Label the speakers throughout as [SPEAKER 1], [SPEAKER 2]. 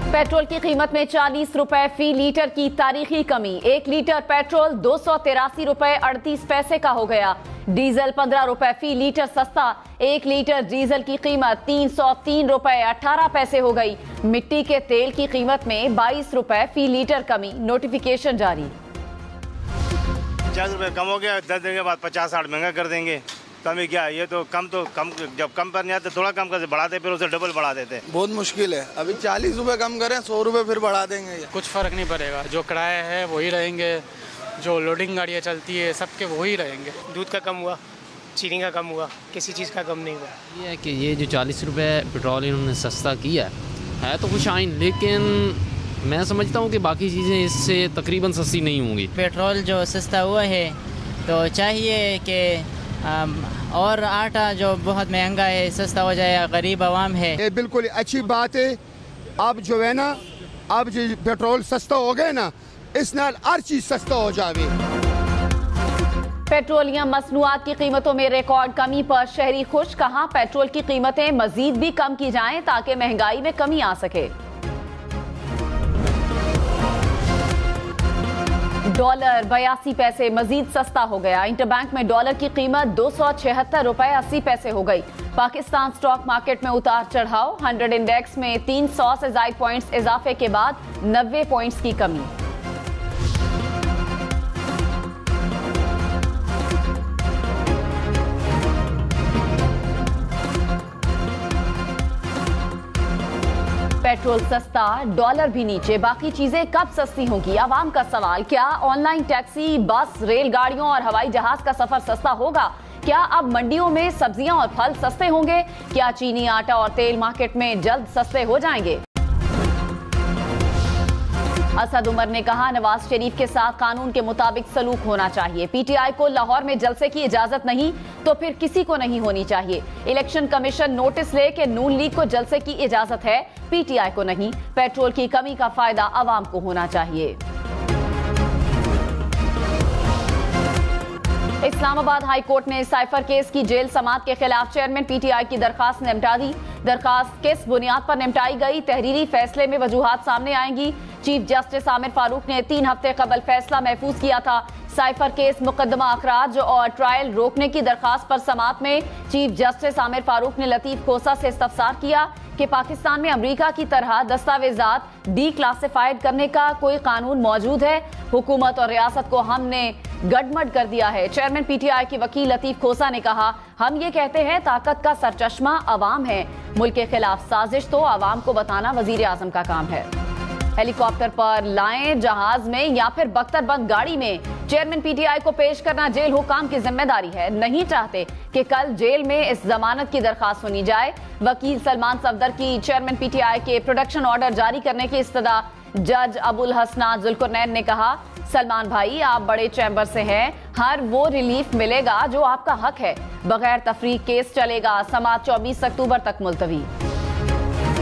[SPEAKER 1] Petrol की कीमत में 40 रुपए फी लीटर की तारीखी कमी। 1 लीटर पेट्रोल 283 रुपए 38 पैसे का हो गया। डीजल 15 रुपए फी लीटर सस्ता। 1 लीटर डीजल की कीमत 303 रुपए 18 पैसे हो गई। मिट्टी के तेल की कीमत में 22 रुपए फी लीटर कमी। नोटिफिकेशन जारी।
[SPEAKER 2] 50 रुपए कम हो गया, 10 दिन के बाद 50-60 महंगा कर देंगे। कमी क्या है, ये तो कम जब कम पर नहीं आते थोड़ा कम कर बढ़ाते, फिर उसे डबल बढ़ा देते।
[SPEAKER 3] बहुत मुश्किल है। अभी 40 रुपए कम करें, 100 रुपए फिर बढ़ा देंगे।
[SPEAKER 4] कुछ फर्क नहीं पड़ेगा, जो किराया है वही रहेंगे, जो लोडिंग गाड़ियाँ चलती है सबके वही रहेंगे।
[SPEAKER 5] दूध का कम हुआ, चीनी का कम हुआ, किसी चीज़ का कम नहीं हुआ।
[SPEAKER 6] ये है कि ये जो 40 रुपए पेट्रोल इन्होंने सस्ता किया है तो कुछ आइन, लेकिन मैं समझता हूँ कि बाकी चीज़ें इससे तकरीबन सस्ती नहीं होंगी।
[SPEAKER 7] पेट्रोल जो सस्ता हुआ है तो चाहिए कि और आटा जो बहुत महंगा है सस्ता हो जाए, गरीब आवाम है।
[SPEAKER 8] ये बिल्कुल अच्छी बात है। अब जो है ना, अब जो पेट्रोल सस्ता हो गए ना, इस नाल हर चीज सस्ता हो जावे।
[SPEAKER 1] पेट्रोलियम मसनूआत की कीमतों में रिकॉर्ड कमी पर शहरी खुश। कहा पेट्रोल की कीमतें मजीद भी कम की जाएं ताकि महंगाई में कमी आ सके। डॉलर 82 पैसे मजीद सस्ता हो गया। इंटरबैंक में डॉलर की कीमत 276 रुपए 80 पैसे हो गई। पाकिस्तान स्टॉक मार्केट में उतार चढ़ाव। 100 इंडेक्स में 300 से ज्यादा पॉइंट्स इजाफे के बाद 90 पॉइंट्स की कमी। पेट्रोल सस्ता, डॉलर भी नीचे, बाकी चीजें कब सस्ती होंगी? आवाम का सवाल। क्या ऑनलाइन टैक्सी, बस, रेलगाड़ियों और हवाई जहाज का सफर सस्ता होगा? क्या अब मंडियों में सब्जियां और फल सस्ते होंगे? क्या चीनी, आटा और तेल मार्केट में जल्द सस्ते हो जाएंगे? असद उमर ने कहा नवाज शरीफ के साथ कानून के मुताबिक सलूक होना चाहिए। पीटीआई को लाहौर में जलसे की इजाजत नहीं तो फिर किसी को नहीं होनी चाहिए। इलेक्शन कमीशन नोटिस ले कि नून लीग को जलसे की इजाजत है, पीटीआई को नहीं। पेट्रोल की कमी का फायदा आवाम को होना चाहिए। इस्लामाबाद हाई कोर्ट ने साइफर केस की जेल समाअत के खिलाफ चेयरमैन पीटीआई की दरखास्त निपटा दी। दरखास्त किस बुनियाद पर निपटाई गई? तहरीरी फैसले में वजूहात सामने आएंगी। चीफ जस्टिस आमिर फारूक ने 3 हफ्ते कबल फैसला महफूज किया था। साइफर केस मुकदमा अखराज और ट्रायल रोकने की दरखास्त पर समाअत में चीफ जस्टिस आमिर फारूक ने लतीफ खोसा से इस्तफसार किया कि पाकिस्तान में अमेरिका की तरह दस्तावेजात डी क्लासिफाइड करने का कोई कानून मौजूद है? हुकूमत और रियासत को हमने गडमड कर दिया है। चेयरमैन पीटीआई के वकील लतीफ खोसा ने कहा हम ये कहते हैं ताकत का सरचश्मा अवाम है, मुल्क के खिलाफ साजिश तो अवाम को बताना वजीर आजम का काम है। हेलीकॉप्टर पर लाएं, जहाज में या फिर बख्तरबंद गाड़ी में चेयरमैन पीटीआई को पेश करना जेल हुकाम की जिम्मेदारी है। नहीं चाहते कि कल जेल में इस जमानत की दरखास्त सुनी जाए। वकील सलमान सफदर की चेयरमैन पीटीआई के प्रोटेक्शन ऑर्डर जारी करने की इस्तदा। जज अबुल हसना जुल्कुरनैन ने कहा सलमान भाई आप बड़े चैम्बर से हैं, हर वो रिलीफ मिलेगा जो आपका हक है। बगैर तफरीक केस चलेगा। समाअत 24 अक्टूबर तक मुलतवी।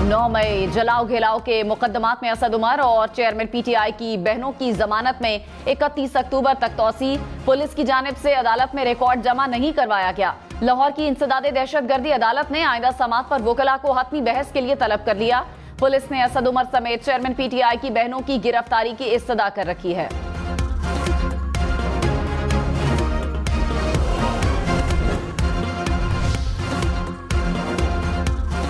[SPEAKER 1] 9 मई जलाओ घेलाओ के मुकदमात में असद उमर और चेयरमैन पीटीआई की बहनों की जमानत में 31 अक्टूबर तक तौसी। पुलिस की जानिब से अदालत में रिकॉर्ड जमा नहीं करवाया गया। लाहौर की इंसदादे दहशतगर्दी अदालत ने आइंदा समाअत पर वकला को हतमी बहस के लिए तलब कर लिया। पुलिस ने असद उमर समेत चेयरमैन पीटीआई की बहनों की गिरफ्तारी की इस्तदा कर रखी है।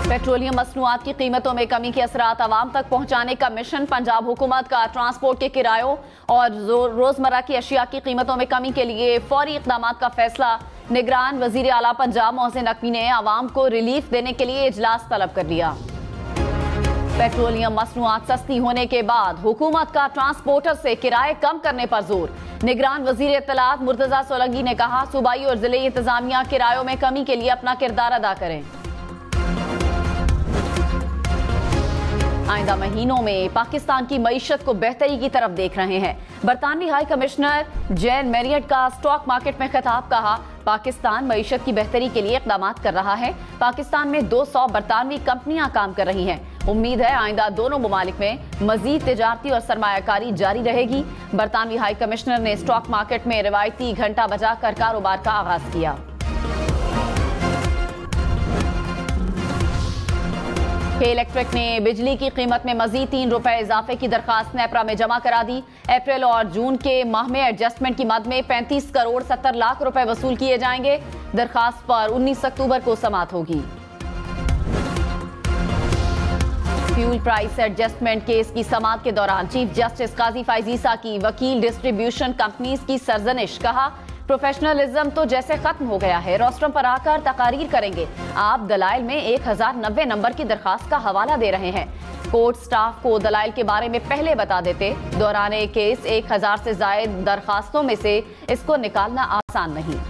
[SPEAKER 1] पेट्रोलियम मसनूआत की कीमतों में कमी के असरात आवाम तक पहुंचाने का मिशन। पंजाब हुकूमत का ट्रांसपोर्ट के किरायों और रोजमर्रा की अशिया की कीमतों में कमी के लिए फौरी इक़दाम का फैसला। निगरान वजीर आला पंजाब मोहसिन नकवी ने आवाम को रिलीफ देने के लिए इजलास तलब कर लिया। पेट्रोलियम मसनूआत सस्ती होने के बाद हुकूमत का ट्रांसपोर्टर से किराए कम करने पर जोर। निगरान वजीर इत्तलात मुर्तजा सोलंकी ने कहा सूबाई और जिले इंतजामिया किरायों में कमी के लिए अपना किरदार अदा करें। आइंदा महीनों में पाकिस्तान की मईशत को बेहतरी की तरफ देख रहे हैं। बरतानवी हाई कमिश्नर जैन मैरियट का स्टॉक मार्केट में खिताब। कहा पाकिस्तान मईशत की बेहतरी के लिए इक़दाम कर रहा है। पाकिस्तान में 200 बरतानवी कंपनियां काम कर रही हैं। उम्मीद है आइंदा दोनों ममालिक में मजीद तिजारती और सरमायाकारी जारी रहेगी। बरतानवी हाई कमिश्नर ने स्टॉक मार्केट में रिवायती घंटा बजाकर कारोबार का आगाज किया। के इलेक्ट्रिक ने बिजली की कीमत में मजीद 3 रुपए इजाफे की दरखास्त नेपरा में जमा करा दी। अप्रैल और जून के माह में एडजस्टमेंट की मद में 35 करोड़ 70 लाख रुपए वसूल किए जाएंगे। दरखास्त पर 19 अक्टूबर को समाअत होगी। फ्यूल प्राइस एडजस्टमेंट केस की समाअत के दौरान चीफ जस्टिस काजी फैज ईसा की वकील डिस्ट्रीब्यूशन कंपनीज की सरजनिश। कहा, प्रोफेशनलिज्म तो जैसे खत्म हो गया है, रोस्ट्रम पर आकर तकारीर करेंगे। आप दलाइल में 1090 नंबर की दरखास्त का हवाला दे रहे हैं। कोर्ट स्टाफ को दलाइल के बारे में पहले बता देते। दौरान केस 1000 से जायद दरखास्तों में से इसको निकालना आसान नहीं।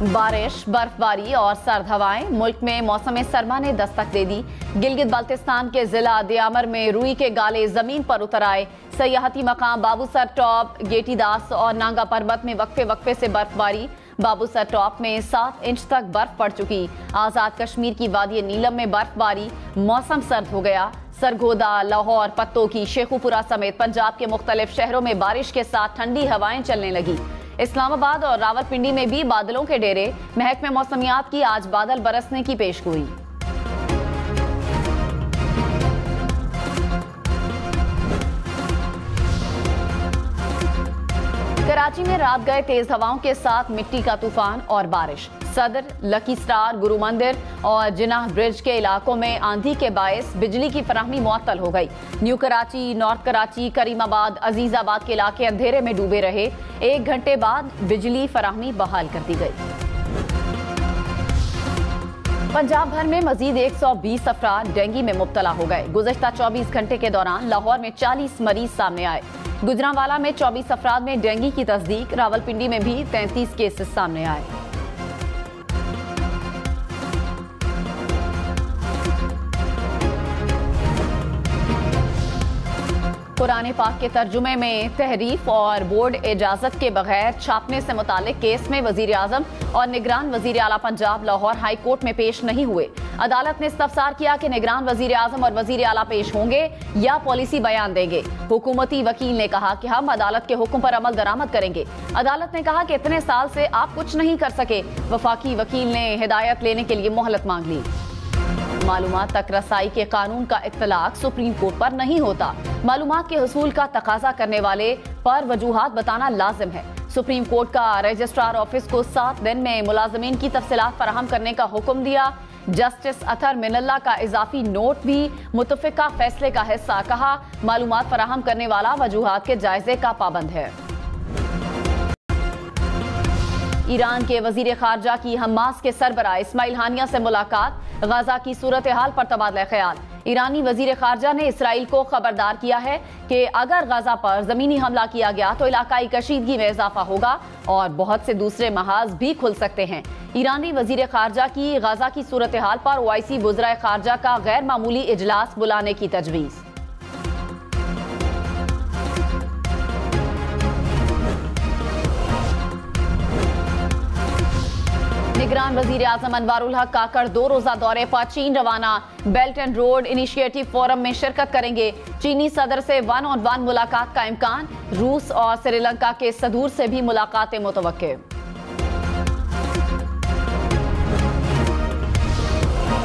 [SPEAKER 1] बारिश, बर्फबारी और सर्द हवाएं, मुल्क में मौसम सरमा ने दस्तक दे दी। गिलगित बाल्टिस्तान के जिला दियामर में रुई के गाले जमीन पर उतर आए। सयाहती मकाम बाबूसर टॉप, गेटीदास और नांगा पर्वत में वक्फे वक्फे से बर्फबारी। बाबूसर टॉप में 7 इंच तक बर्फ पड़ चुकी। आजाद कश्मीर की वादी नीलम में बर्फबारी, मौसम सर्द हो गया। सरगोदा, लाहौर, पत्तों, शेखुपुरा समेत पंजाब के मुख्तलिफ शहरों में बारिश के साथ ठंडी हवाएं चलने लगी। इस्लामाबाद और रावलपिंडी में भी बादलों के डेरे। महकमे मौसमियात की आज बादल बरसने की पेशगोई। कराची में रात गए तेज हवाओं के साथ मिट्टी का तूफान और बारिश। सदर, लकी स्टार, गुरु मंदिर और जिनाह ब्रिज के इलाकों में आंधी के बायस बिजली की फराहमी मुअत्तल हो गई। न्यू कराची, नॉर्थ कराची, करीमाबाद, अजीजाबाद के इलाके अंधेरे में डूबे रहे। 1 घंटे बाद बिजली फराहमी बहाल कर दी गई। पंजाब भर में मजीद 120 अफराद डेंगू में मुब्तला हो गए। गुज़श्ता 24 घंटे के दौरान लाहौर में 40 मरीज सामने आए। गुजरांवाला में 24 अफराद में डेंगू की तस्दीक। रावलपिंडी में भी 33 केसेस सामने आए। कुरान पाक के तर्जुमे में तहरीफ और बोर्ड इजाजत के बगैर छापने से मुतालिक केस में वजीर आजम और निगरान वजीर आला पंजाब लाहौर हाई कोर्ट में पेश नहीं हुए। अदालत ने इस्तफसार किया कि निगरान वजीर आजम और वजीर आला पेश होंगे या पॉलिसी बयान देंगे। हुकूमती वकील ने कहा कि हम अदालत के हुक्म पर अमल दरामद करेंगे। अदालत ने कहा कि इतने साल से आप कुछ नहीं कर सके। वफाकी वकील ने हिदायत लेने के लिए मोहलत मांग ली। मालूमात तक रसाई के कानून का इत्तलाक सुप्रीम कोर्ट पर नहीं होता। मालूमात के हुसूल का तकाजा करने वाले पर वजूहात बताना लाजिम है। सुप्रीम कोर्ट का रजिस्ट्रार ऑफिस को 7 दिन में मुलाजमीन की तफसीलात फराहम करने का हुक्म दिया। जस्टिस अतर मिनल्ला का इजाफी नोट भी मुतफिका फैसले का हिस्सा। कहा, मालूमात फराहम करने वाला वजूहात के जायजे का पाबंद है। ईरान के वजीर खारजा की हमास के सरबराह इस्माइल हानिया से मुलाकात। गाजा की सूरत हाल पर तबादला ख्याल। ईरानी वजीर खारजा ने इसराइल को खबरदार किया है कि अगर गाजा पर जमीनी हमला किया गया तो इलाकाई कशीदगी में इजाफा होगा और बहुत से दूसरे महाज भी खुल सकते हैं। ईरानी वजीर खारजा की गाजा की सूरत हाल पर ओआईसी वज़राए खारजा का गैर मामूली इजलास बुलाने की तजवीज़। निगरान वजीर आजम अनवारुल हक काकड़ 2 रोजा दौरे पर चीन रवाना। Belt and road initiative forum में शिरकत करेंगे। चीनी सदर से 1-on-1 मुलाकात का इम्कान। रूस और श्रीलंका के सदूर से भी मुलाकातें मुतवक्के।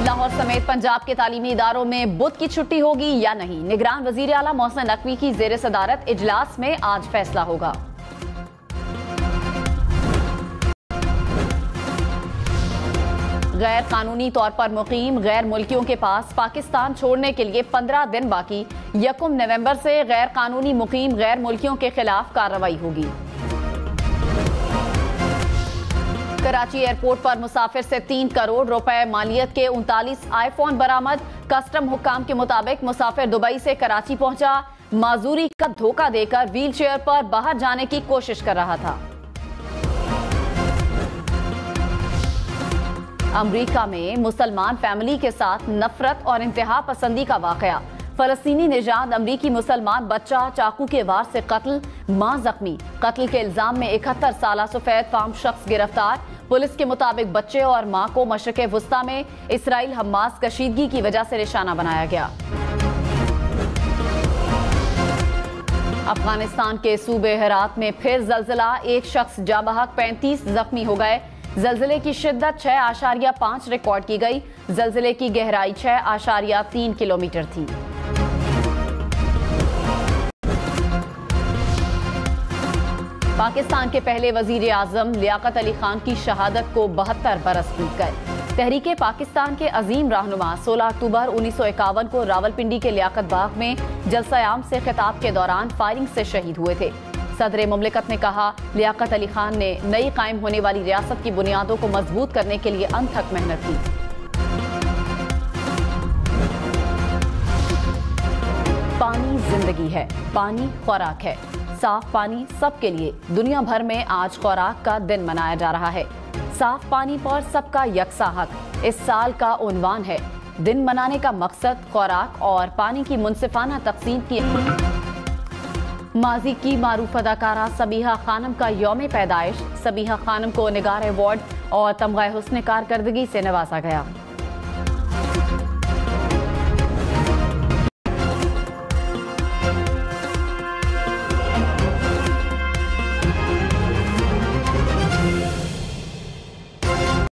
[SPEAKER 1] लाहौर समेत पंजाब के तालीमी इदारों में बुध की छुट्टी होगी या नहीं, निगरान वजीर आला मोहसिन नकवी की जेर सदारत इजलास में आज फैसला होगा। गैर कानूनी तौर पर मुकीम गैर मुल्कियों के पास पाकिस्तान छोड़ने के लिए 15 दिन बाकी। 1 नवंबर से गैर कानूनी मुकीम गैर मुल्कियों के खिलाफ कार्रवाई होगी। कराची एयरपोर्ट पर मुसाफिर से 3 करोड़ रुपए मालियत के 39 आईफोन बरामद। कस्टम हुक्काम के मुताबिक मुसाफिर दुबई से कराची पहुंचा। माजूरी का धोखा देकर व्हील चेयर पर बाहर जाने की कोशिश कर रहा था। अमेरिका में मुसलमान फैमिली के साथ नफरत और इंतहा पसंदी का वाकया। फलस्तीनी निजात अमरीकी मुसलमान बच्चा चाकू के वार से कत्ल, मां जख्मी। कत्ल के इल्जाम में 71 साला सफेद फार्म शख्स गिरफ्तार। पुलिस के मुताबिक बच्चे और मां को मशरिक़ वुस्ता में इसराइल हमास कशीदगी की वजह से निशाना बनाया गया। अफगानिस्तान के सूबे हेरात में फिर जल्जला, 1 शख्स जाँ बहक, 35 जख्मी हो गए। जलजिले की शिद्दत 6.5 रिकॉर्ड की गई। जलजिले की गहराई 6.3 किलोमीटर थी। पाकिस्तान के पहले वजीर आजम लियाकत अली खान की शहादत को 72 बरस बीत गए। तहरीके पाकिस्तान के अजीम रहनुमा 16 अक्टूबर 1951 को रावलपिंडी के लियाकत बाग में जलसा-ए-आम से खिताब के दौरान फायरिंग से शहीद हुए थे। सदर मुमलिकत ने कहा, लियाकत अली खान ने नई कायम होने वाली रियासत की बुनियादों को मजबूत करने के लिए अनथक मेहनत की। पानी जिंदगी है, पानी खुराक है। साफ पानी सबके लिए दुनिया भर में आज खुराक का दिन मनाया जा रहा है। साफ पानी पर सबका यकसा हक इस साल का उन्वान है। दिन मनाने का मकसद खुराक और पानी की मुनसिफाना तकसीम की। माजी की मारूफ अदाकारा सबीहा खानम का यौम पैदाइश। सबीहा खानम को निगार अवार्ड और तमगा हुस्न कारकर्दगी से नवाजा गया।